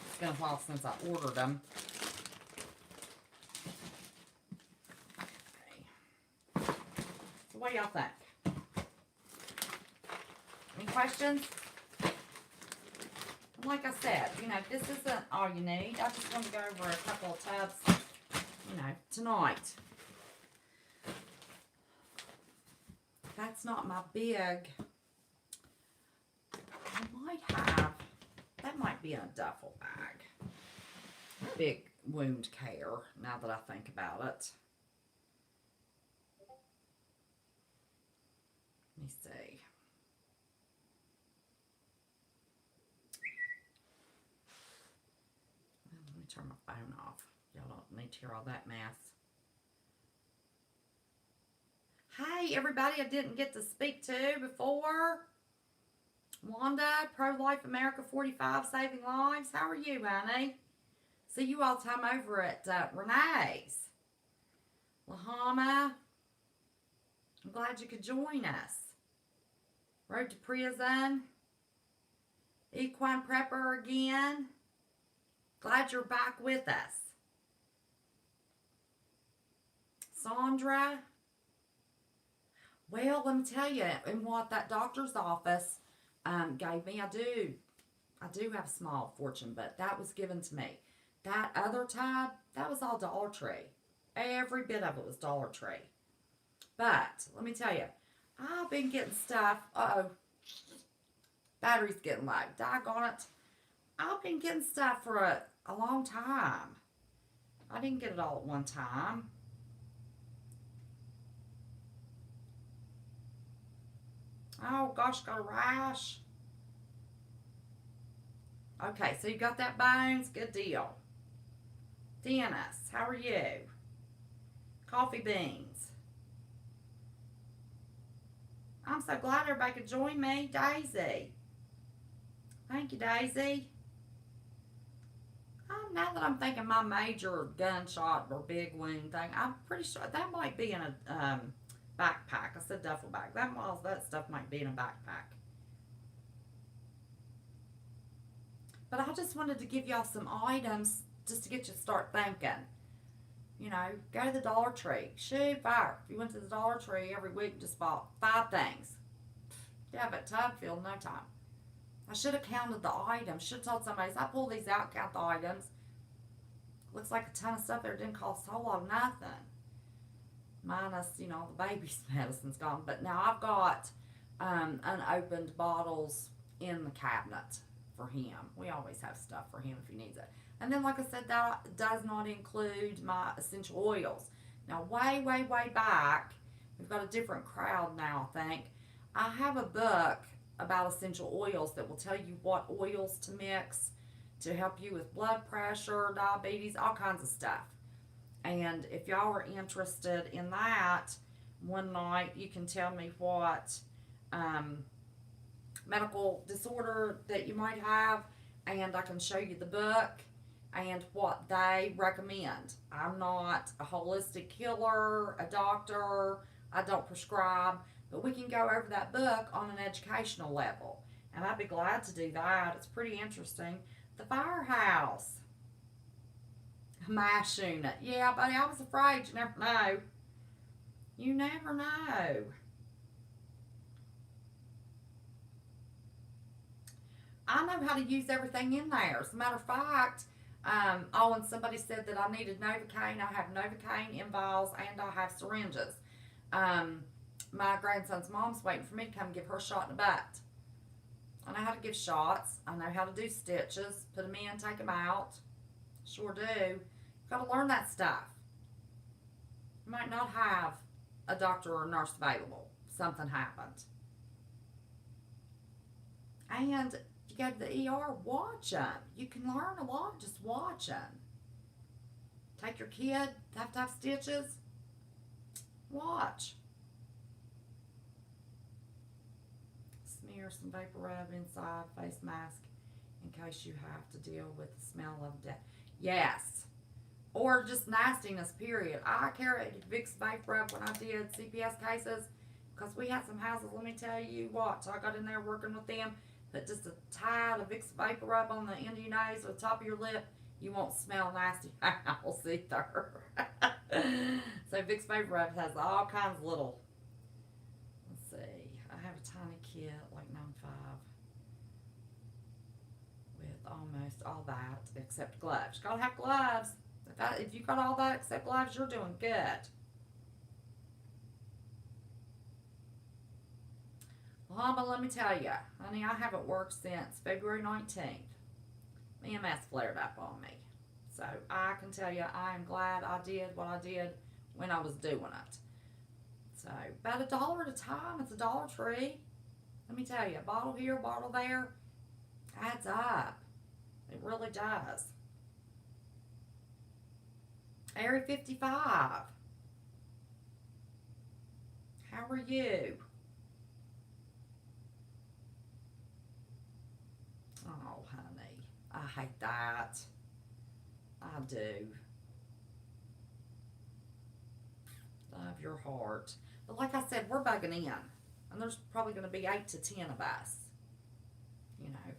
It's been a while since I ordered them. Okay. So what do y'all think? Any questions? And like I said, you know, this isn't all you need. I just want to go over a couple of tubs, you know, tonight. That's not my big. I might have, that might be in a duffel bag. Big wound care, now that I think about it. Let me see. Let me turn my phone off. Y'all don't need to hear all that mess. Hey, everybody I didn't get to speak to before. Wanda, Pro-Life America 45, Saving Lives. How are you, honey? See you all the time over at Renee's. Lahama. I'm glad you could join us. Road to Prison. Equine Prepper again. Glad you're back with us. Sandra. Well, let me tell you, in what that doctor's office gave me, I do have a small fortune, but that was given to me. That other tab, that was all Dollar Tree. Every bit of it was Dollar Tree. But let me tell you, I've been getting stuff. Uh-oh. Battery's getting low. Doggone it. I've been getting stuff for a long time. I didn't get it all at one time. Oh, gosh, got a rash. Okay, so you got that, Bones? Good deal. Dennis, how are you? Coffee beans. I'm so glad everybody could join me. Daisy. Thank you, Daisy. Now that I'm thinking my major gunshot or big wound thing, I'm pretty sure that might be in a backpack. I said duffel bag. That stuff might be in a backpack. But I just wanted to give y'all some items just to get you to start thinking. You know, go to the Dollar Tree. Shoot fire. If you went to the Dollar Tree every week and just bought 5 things, you have a tub filled in no time. I should have counted the items. Should have told somebody, as I pull these out, count the items. Looks like a ton of stuff there didn't cost a whole lot of nothing. Minus, you know, the baby's medicine's gone. But now I've got unopened bottles in the cabinet for him. We always have stuff for him if he needs it. And then, like I said, that does not include my essential oils. Now, way back, we've got a different crowd now, I think. I have a book about essential oils that will tell you what oils to mix to help you with blood pressure, diabetes, all kinds of stuff. And if y'all are interested in that, one night you can tell me what medical disorder that you might have, and I can show you the book and what they recommend. I'm not a holistic healer, a doctor, I don't prescribe, but we can go over that book on an educational level. And I'd be glad to do that. It's pretty interesting. The firehouse. MASH unit. Yeah, buddy, I was afraid. You never know. You never know. I know how to use everything in there. As a matter of fact, Oh, and somebody said that I needed Novocaine. I have Novocaine in vials and I have syringes. Um, my grandson's mom's waiting for me to come give her a shot in the butt. I know how to give shots. I know how to do stitches. Put them in, take them out. Sure do. Got to learn that stuff. You might not have a doctor or a nurse available. Something happened. And you go to the ER, watch them. You can learn a lot just watching. Take your kid, have to have stitches. Watch. Smear some vapor rub inside face mask in case you have to deal with the smell of death. Yes. Or just nastiness, period. I carried Vicks vapor rub when I did CPS cases because we had some houses, let me tell you what. So I got in there working with them. Put just a tad of Vicks vapor rub on the end of your nose or the top of your lip. You won't smell nasty house either. So Vicks vapor rub has all kinds of little. Let's see. I have a tiny kit like 9'5" with almost all that except gloves. You gotta have gloves. If you got all that except gloves, you're doing good. Well, but let me tell you, honey, I haven't worked since February 19th. EMS flared up on me. So I can tell you, I am glad I did what I did when I was doing it. So about $1 at a time. It's a Dollar Tree. Let me tell you, a bottle here, a bottle there, adds up. It really does. Area 55. How are you? Oh, honey, I hate that. I do. Love your heart. But like I said, we're bugging in. And there's probably going to be 8 to 10 of us. You know,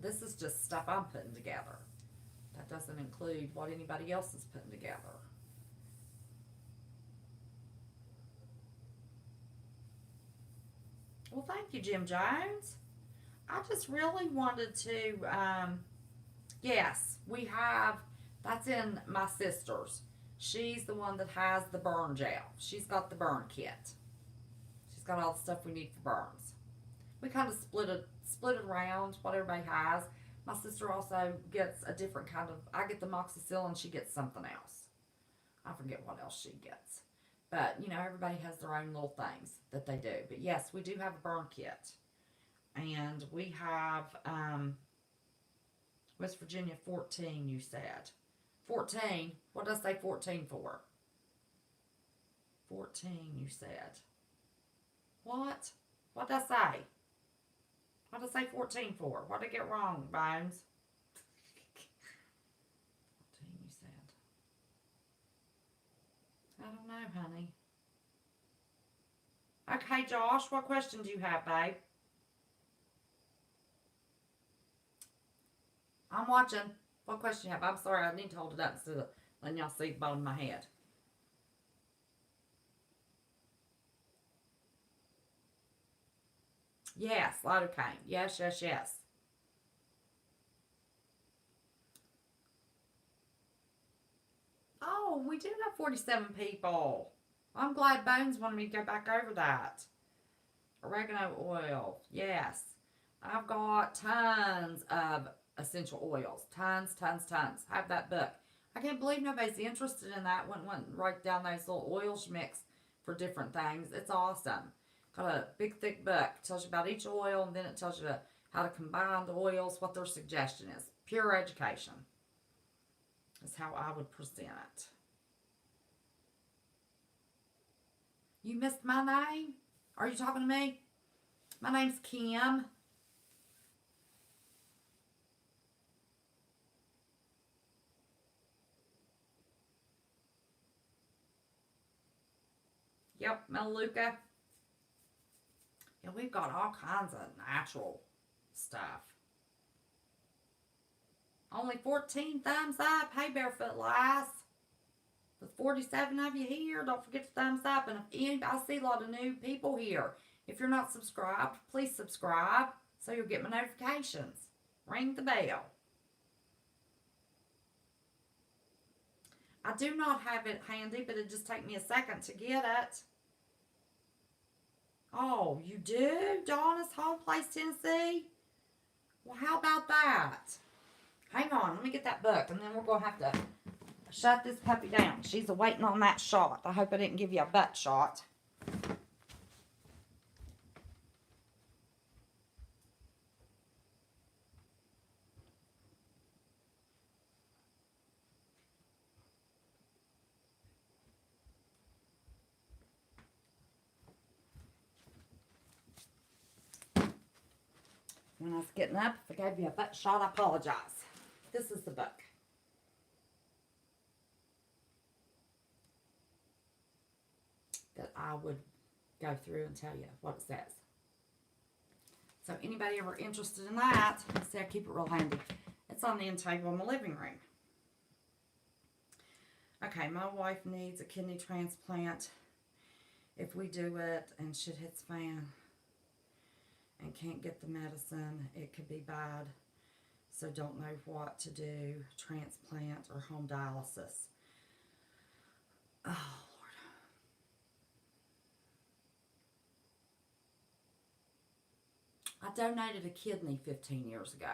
this is just stuff I'm putting together. That doesn't include what anybody else is putting together. Well, thank you, Jim Jones. I just really wanted to, yes, we have, that's in my sister's. She's the one that has the burn gel. She's got the burn kit. She's got all the stuff we need for burns. We kind of split it around what everybody has. My sister also gets a different kind of, I get the moxicillin, she gets something else. I forget what else she gets. But, you know, everybody has their own little things that they do. But yes, we do have a burn kit. And we have West Virginia 14, you said. 14? What did I say 14 for? 14, you said. What? What did I say? What did I say 14 for? What did I get wrong, Bones? 14, you said. I don't know, honey. Okay, Josh, what question do you have, babe? I'm watching. What question you have? I'm sorry, I need to hold it up instead of letting y'all see the bottom of my head. Yes, lidocaine. Yes, yes, yes. Oh, we do have 47 people. I'm glad Bones wanted me to go back over that. Oregano oil. Yes. I've got tons of essential oils. Tons, tons, tons. I have that book. I can't believe nobody's interested in that. Went write down those little oils you mix for different things. It's awesome. Got a big, thick book. Tells you about each oil, and then it tells you how to combine the oils, what their suggestion is. Pure education is how I would present it. You missed my name? Are you talking to me? My name's Kim. Yep, Melaleuca. Yeah, we've got all kinds of natural stuff. Only 14 thumbs up. Hey, Barefoot Lass. With 47 of you here, don't forget to thumbs up. And if I see a lot of new people here. If you're not subscribed, please subscribe so you'll get my notifications. Ring the bell. I do not have it handy, but it'd just take me a second to get it. Oh, you do? Donna's Home Place, Tennessee? Well, how about that? Hang on, let me get that book, and then we're going to have to shut this puppy down. She's waiting on that shot. I hope I didn't give you a butt shot. When I was getting up, if I gave you a butt shot, I apologize. This is the book. That I would go through and tell you what it says. So anybody ever interested in that, see, I keep it real handy. It's on the end table in my living room. Okay, my wife needs a kidney transplant. If we do it and shit hits fan and can't get the medicine, it could be bad. So don't know what to do, transplant or home dialysis. Oh, I donated a kidney 15 years ago.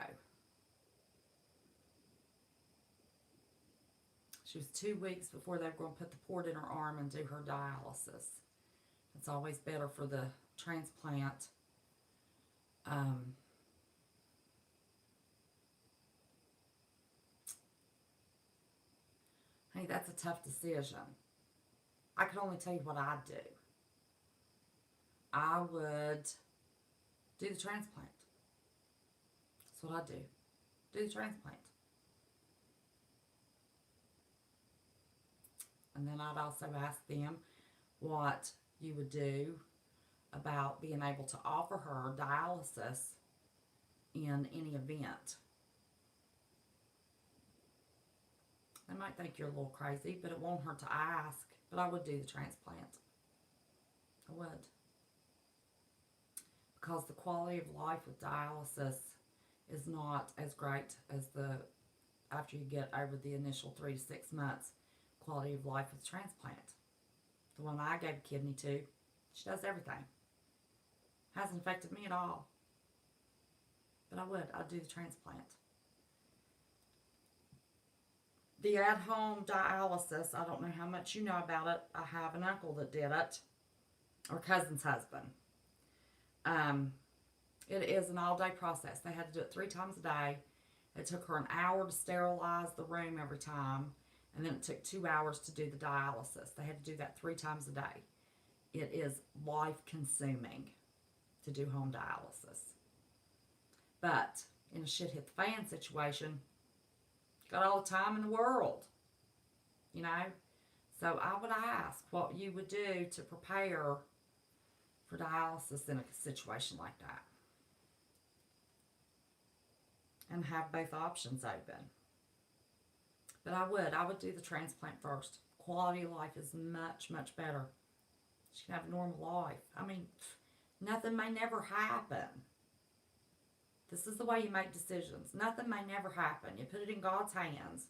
She was 2 weeks before they were going to put the port in her arm and do her dialysis. It's always better for the transplant. Hey, that's a tough decision. I can only tell you what I'd do. I would do the transplant. That's what I'd do. Do the transplant. And then I'd also ask them what you would do about being able to offer her dialysis in any event. They might think you're a little crazy, but it won't hurt to ask. But I would do the transplant. I would. Because the quality of life with dialysis is not as great as after you get over the initial 3 to 6 months quality of life with transplant. The one I gave a kidney to, she does everything. Hasn't affected me at all. But I'd do the transplant. The at-home dialysis, I don't know how much you know about it. I have an uncle that did it, or cousin's husband. It is an all-day process. They had to do it 3 times a day. It took her an hour to sterilize the room every time, and then it took 2 hours to do the dialysis. They had to do that 3 times a day. It is life-consuming to do home dialysis. But in a shit-hit-the-fan situation, got all the time in the world, you know? So I would ask what you would do to prepare for dialysis in a situation like that. And have both options open. But I would do the transplant first. Quality of life is much, much better. She can have a normal life. I mean, nothing may never happen. This is the way you make decisions. Nothing may never happen. You put it in God's hands.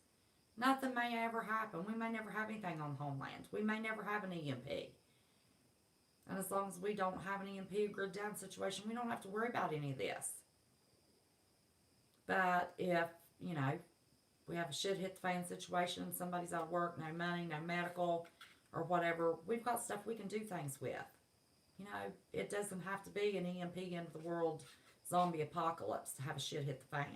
Nothing may ever happen. We may never have anything on homeland. We may never have an EMP. And as long as we don't have an EMP or grid down situation, we don't have to worry about any of this. But if, you know, we have a shit hit the fan situation, somebody's out of work, no money, no medical, or whatever, we've got stuff we can do things with. You know, it doesn't have to be an EMP end of the world zombie apocalypse to have a shit hit the fan.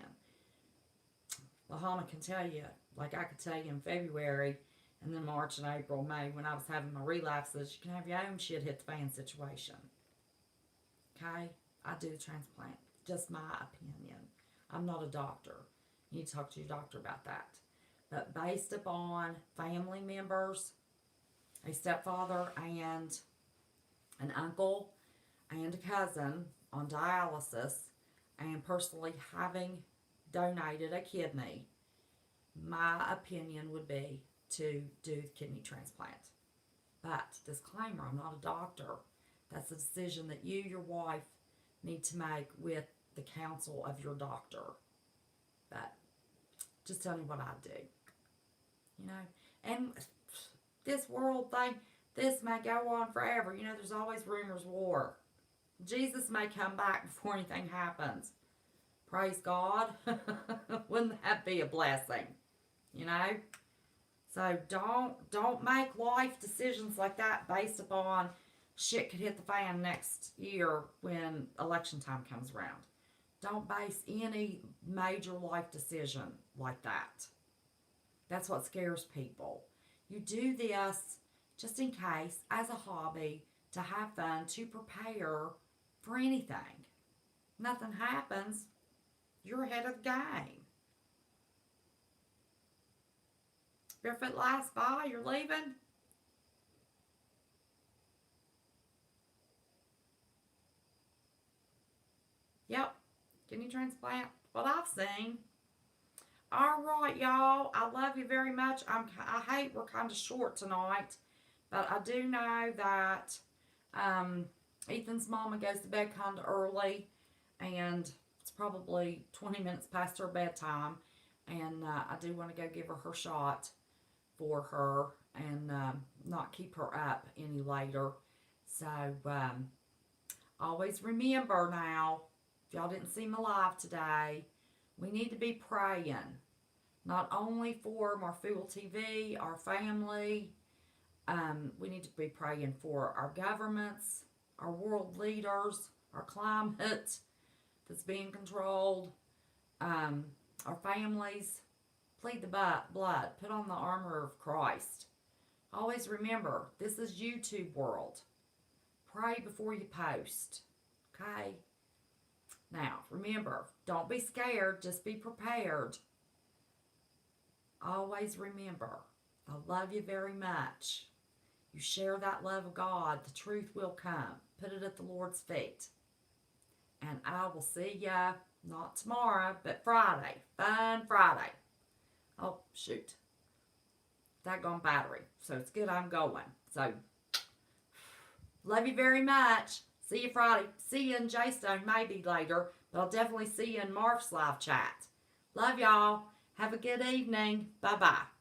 Lahana can tell you, like I could tell you in February, and then March and April, May, when I was having my relapses, you can have your own shit hit the fan situation. Okay? I do the transplant. Just my opinion. I'm not a doctor. You need to talk to your doctor about that. But based upon family members, a stepfather and an uncle and a cousin on dialysis, and personally having donated a kidney, my opinion would be to do the kidney transplant. But, disclaimer, I'm not a doctor. That's a decision that you, your wife, need to make with the counsel of your doctor. But, just tell me what I do. You know? And this world thing, this may go on forever. You know, there's always rumors of war. Jesus may come back before anything happens. Praise God. Wouldn't that be a blessing? You know? So don't make life decisions like that based upon shit could hit the fan next year when election time comes around. Don't base any major life decision like that. That's what scares people. You do this just in case, as a hobby, to have fun, to prepare for anything. Nothing happens, you're ahead of the game. If it lasts by, you're leaving. Yep, kidney transplant. What I've seen. All right, y'all. I love you very much. I hate we're kind of short tonight, but I do know that Ethan's mama goes to bed kind of early, and it's probably 20 minutes past her bedtime, and I do want to go give her shot for her and not keep her up any later. So always remember now, if y'all didn't see me live today, we need to be praying, not only for Marfuel TV, our family. We need to be praying for our governments, our world leaders, our climate that's being controlled, our families. Plead the blood. Put on the armor of Christ. Always remember, this is YouTube world. Pray before you post. Okay? Now, remember, don't be scared. Just be prepared. Always remember, I love you very much. You share that love of God, the truth will come. Put it at the Lord's feet. And I will see ya, not tomorrow, but Friday. Fun Friday. Oh, shoot. Daggone battery. So it's good I'm going. So, love you very much. See you Friday. See you in J-Stone maybe later. But I'll definitely see you in Marf's live chat. Love y'all. Have a good evening. Bye-bye.